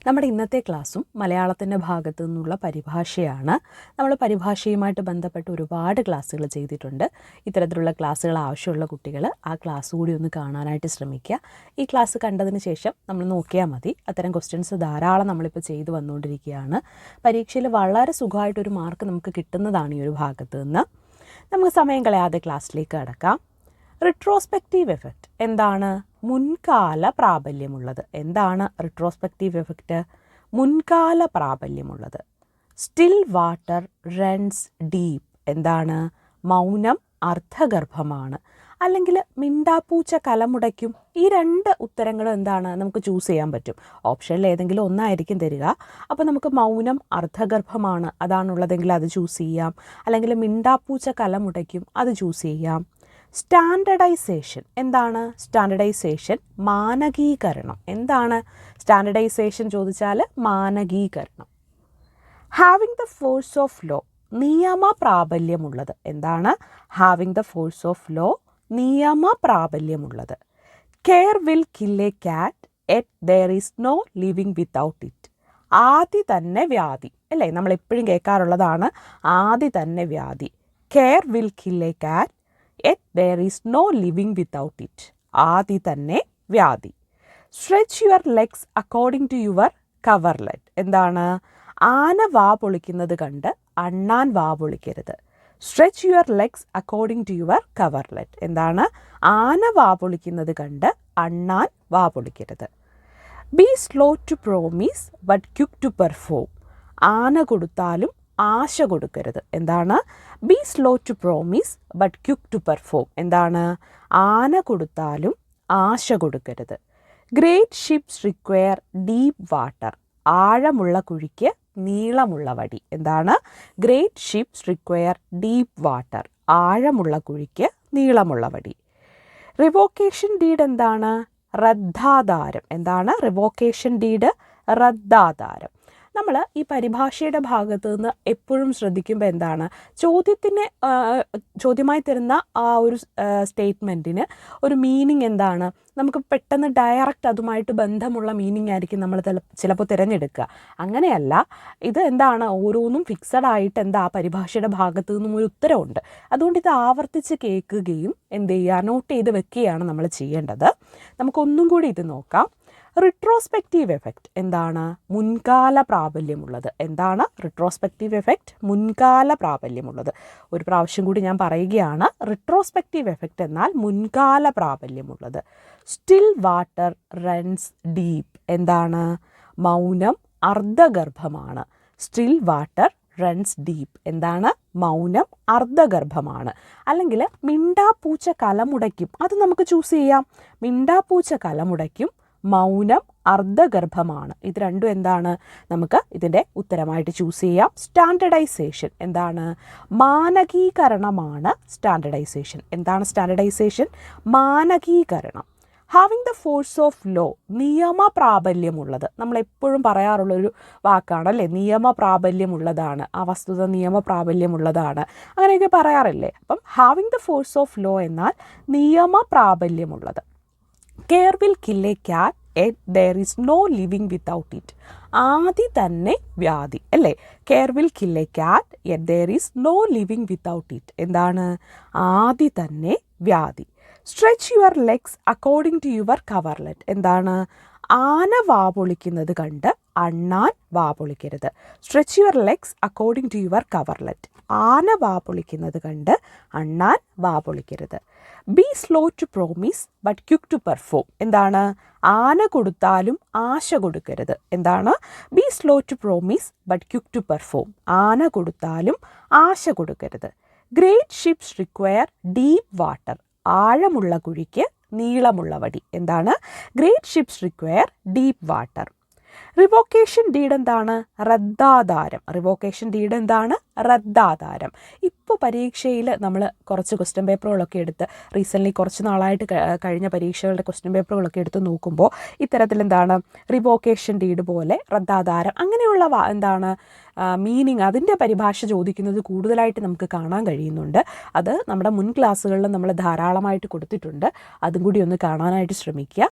നമ്മുടെ ഇന്നത്തെ ക്ലാസ്സും മലയാളത്തിൻ്റെ ഭാഗത്തു നിന്നുള്ള പരിഭാഷയാണ്. നമ്മൾ പരിഭാഷയുമായിട്ട് ബന്ധപ്പെട്ട് ഒരുപാട് ക്ലാസ്സുകൾ ചെയ്തിട്ടുണ്ട്. ഇത്തരത്തിലുള്ള ക്ലാസ്സുകൾ ആവശ്യമുള്ള കുട്ടികൾ ആ ക്ലാസ് കൂടി ഒന്ന് കാണാനായിട്ട് ശ്രമിക്കുക. ഈ ക്ലാസ് കണ്ടതിന് ശേഷം നമ്മൾ നോക്കിയാൽ മതി. അത്തരം ക്വസ്റ്റ്യൻസ് ധാരാളം നമ്മളിപ്പോൾ ചെയ്തു വന്നുകൊണ്ടിരിക്കുകയാണ്. പരീക്ഷയിൽ വളരെ സുഖമായിട്ടൊരു മാർക്ക് നമുക്ക് കിട്ടുന്നതാണ് ഈ ഒരു ഭാഗത്ത് നിന്ന്. നമുക്ക് സമയം കളയാതെ ക്ലാസ്സിലേക്ക് കടക്കാം. റിട്രോസ്പെക്റ്റീവ് എഫക്റ്റ് എന്താണ്? മുൻകാല പ്രാബല്യമുള്ളത്. എന്താണ് റിട്രോസ്പെക്റ്റീവ് എഫക്റ്റ്? മുൻകാല പ്രാബല്യമുള്ളത്. സ്റ്റിൽ വാട്ടർ റൺസ് ഡീപ്പ് എന്താണ്? മൗനം അർത്ഥഗർഭമാണ്. അല്ലെങ്കിൽ മിണ്ടാപ്പൂച്ച കലമുടയ്ക്കും. ഈ രണ്ട് ഉത്തരങ്ങളും എന്താണ്? നമുക്ക് ചൂസ് ചെയ്യാൻ പറ്റും. ഓപ്ഷനിൽ ഏതെങ്കിലും ഒന്നായിരിക്കും തരിക. അപ്പോൾ നമുക്ക് മൗനം അർത്ഥഗർഭമാണ് അതാണുള്ളതെങ്കിൽ അത് ചൂസ് ചെയ്യാം. അല്ലെങ്കിൽ മിണ്ടാപ്പൂച്ച കലമുടയ്ക്കും അത് ചൂസ് ചെയ്യാം. സ്റ്റാൻഡർഡൈസേഷൻ എന്താണ്? സ്റ്റാൻഡർഡൈസേഷൻ മാനകീകരണം. എന്താണ് സ്റ്റാൻഡർഡൈസേഷൻ ചോദിച്ചാൽ മാനകീകരണം. Having the force of law നിയമ പ്രാബല്യമുള്ളത്. എന്താണ്? Having the force of law നിയമ പ്രാബല്യമുള്ളത്. Care will kill a cat yet there is no living without it. ആദി തന്നെ വ്യാധി അല്ലേ? നമ്മളെപ്പോഴും കേൾക്കാറുള്ളതാണ് ആദി തന്നെ വ്യാധി. Care will kill a cat yet there is no living without it. ആദി തന്നെ വ്യാധി. Stretch your legs according to your coverlet. എന്താണ്? ആന വാ പൊളിക്കുന്നത് കണ്ട് അണ്ണാൻ വാ പൊളിക്കരുത്. Stretch your legs according to your coverlet. എന്താണ്? ആന വാ പൊളിക്കുന്നത് കണ്ട് അണ്ണാൻ വാ പൊളിക്കരുത്. Be slow to promise but quick to perform. ആന കൊടുത്താലും ആശ കൊടുക്കരുത്. എന്താണ്? Be slow to promise but quick to perform. എന്താണ്? ആന കൊടുത്താലും ആശ കൊടുക്കരുത്. Great ships require deep water. ആഴമുള്ള കുഴിക്ക് നീളമുള്ള വടി. എന്താണ്? Great ships require deep water. ആഴമുള്ള കുഴിക്ക് നീളമുള്ള വടി. റിവോക്കേഷൻ ഡീഡ് എന്താണ്? റദ്ദാധാരം. എന്താണ് റിവോക്കേഷൻ ഡീഡ്? റദ്ദാധാരം. നമ്മൾ ഈ പരിഭാഷയുടെ ഭാഗത്ത് നിന്ന് എപ്പോഴും ശ്രദ്ധിക്കുമ്പോൾ എന്താണ്? ചോദ്യമായി തരുന്ന ആ ഒരു സ്റ്റേറ്റ്മെൻറ്റിന് ഒരു മീനിങ് എന്താണ്? നമുക്ക് പെട്ടെന്ന് ഡയറക്റ്റ് അതുമായിട്ട് ബന്ധമുള്ള മീനിങ് ആയിരിക്കും നമ്മൾ ചിലപ്പോൾ തിരഞ്ഞെടുക്കുക. അങ്ങനെയല്ല. ഇത് എന്താണ്? ഓരോന്നും ഫിക്സഡ് ആയിട്ട് എന്താ ആ പരിഭാഷയുടെ ഭാഗത്തു നിന്നും ഒരു ഉത്തരവുണ്ട്. അതുകൊണ്ട് ഇത് ആവർത്തിച്ച് കേൾക്കുകയും എന്ത് ചെയ്യുക? നോട്ട് ചെയ്ത് വെക്കുകയാണ് നമ്മൾ ചെയ്യേണ്ടത്. നമുക്കൊന്നും കൂടി ഇത് നോക്കാം. റിട്രോസ്പെക്റ്റീവ് എഫക്റ്റ് എന്താണ്? മുൻകാല പ്രാബല്യമുള്ളത്. എന്താണ് റിട്രോസ്പെക്റ്റീവ് എഫക്റ്റ്? മുൻകാല പ്രാബല്യമുള്ളത്. ഒരു പ്രാവശ്യം കൂടി ഞാൻ പറയുകയാണ്. റിട്രോസ്പെക്റ്റീവ് എഫക്റ്റ് എന്നാൽ മുൻകാല പ്രാബല്യമുള്ളത്. Still water runs deep. എന്താണ്? മൗനം അർദ്ധഗർഭമാണ്. Still water runs deep. എന്താണ്? മൗനം അർദ്ധഗർഭമാണ്. അല്ലെങ്കിൽ മിണ്ടാപ്പൂച്ച കലമുടയ്ക്കും. അത് നമുക്ക് ചൂസ് ചെയ്യാം. മിണ്ടാപ്പൂച്ച കലമുടയ്ക്കും മൗനം അർദ്ധഗർഭമാണ്. ഇത് രണ്ടും എന്താണ്? നമുക്ക് ഇതിൻ്റെ ഉത്തരമായിട്ട് ചൂസ് ചെയ്യാം. സ്റ്റാൻഡർഡൈസേഷൻ എന്താണ്? മാനകീകരണമാണ് സ്റ്റാൻഡർഡൈസേഷൻ. എന്താണ് സ്റ്റാൻഡർഡൈസേഷൻ? മാനകീകരണം. Having the force of law നിയമ പ്രാബല്യമുള്ളത്. നമ്മളെപ്പോഴും പറയാറുള്ളൊരു വാക്കാണല്ലേ, നിയമ പ്രാബല്യമുള്ളതാണ്. ആ വസ്തുത നിയമ പ്രാബല്യമുള്ളതാണ് അങ്ങനെയൊക്കെ പറയാറില്ലേ? അപ്പം having the force of law എന്നാൽ നിയമ പ്രാബല്യമുള്ളത്. Care will kill a cat yet there is no living without it. ആദി തന്നെ വ്യാധി അല്ലേ? Care will kill a cat yet there is no living without it. എന്താണ്? ആദി തന്നെ വ്യാധി. Stretch your legs according to your coverlet. എന്താണ്? ആന വാ പൊളിക്കുന്നത് കണ്ട് അണ്ണാൻ വാ പൊളിക്കരുത്. Stretch your legs according to your coverlet. ആന വാ പൊളിക്കുന്നത് കണ്ട് അണ്ണാൻ വാ പൊളിക്കരുത്. Be slow to promise but quick to perform. എന്താണ്? ആന കൊടുത്താലും ആശ കൊടുക്കരുത്. എന്താണ്? Be slow to promise but quick to perform. ആന കൊടുത്താലും ആശ കൊടുക്കരുത്. Great ships require deep water. ആഴമുള്ള കുഴിക്ക് നീളമുള്ള വടി. എന്താണ്? Great ships require deep water. Revocation deed എന്താണ്? റദ്ദാധാരം. റിവോക്കേഷൻ ഡീഡ് എന്താണ്? റദ്ദാധാരം. ഇപ്പോൾ പരീക്ഷയിൽ നമ്മൾ കുറച്ച് ക്വസ്റ്റ്യൻ പേപ്പറുകളൊക്കെ എടുത്ത് റീസെൻ്റ്ലി കുറച്ച് നാളായിട്ട് കഴിഞ്ഞ പരീക്ഷകളുടെ ക്വസ്റ്റ്യൻ പേപ്പറുകളൊക്കെ എടുത്ത് നോക്കുമ്പോൾ ഇത്തരത്തിൽ എന്താണ്? റിവോക്കേഷൻ ഡീഡ് പോലെ റദ്ദാധാരം അങ്ങനെയുള്ള എന്താണ് മീനിങ്, അതിൻ്റെ പരിഭാഷ ചോദിക്കുന്നത് കൂടുതലായിട്ട് നമുക്ക് കാണാൻ കഴിയുന്നുണ്ട്. അത് നമ്മുടെ മുൻ ക്ലാസ്സുകളിൽ നമ്മൾ ധാരാളമായിട്ട് കൊടുത്തിട്ടുണ്ട്. അതും കൂടി ഒന്ന് കാണാനായിട്ട് ശ്രമിക്കുക.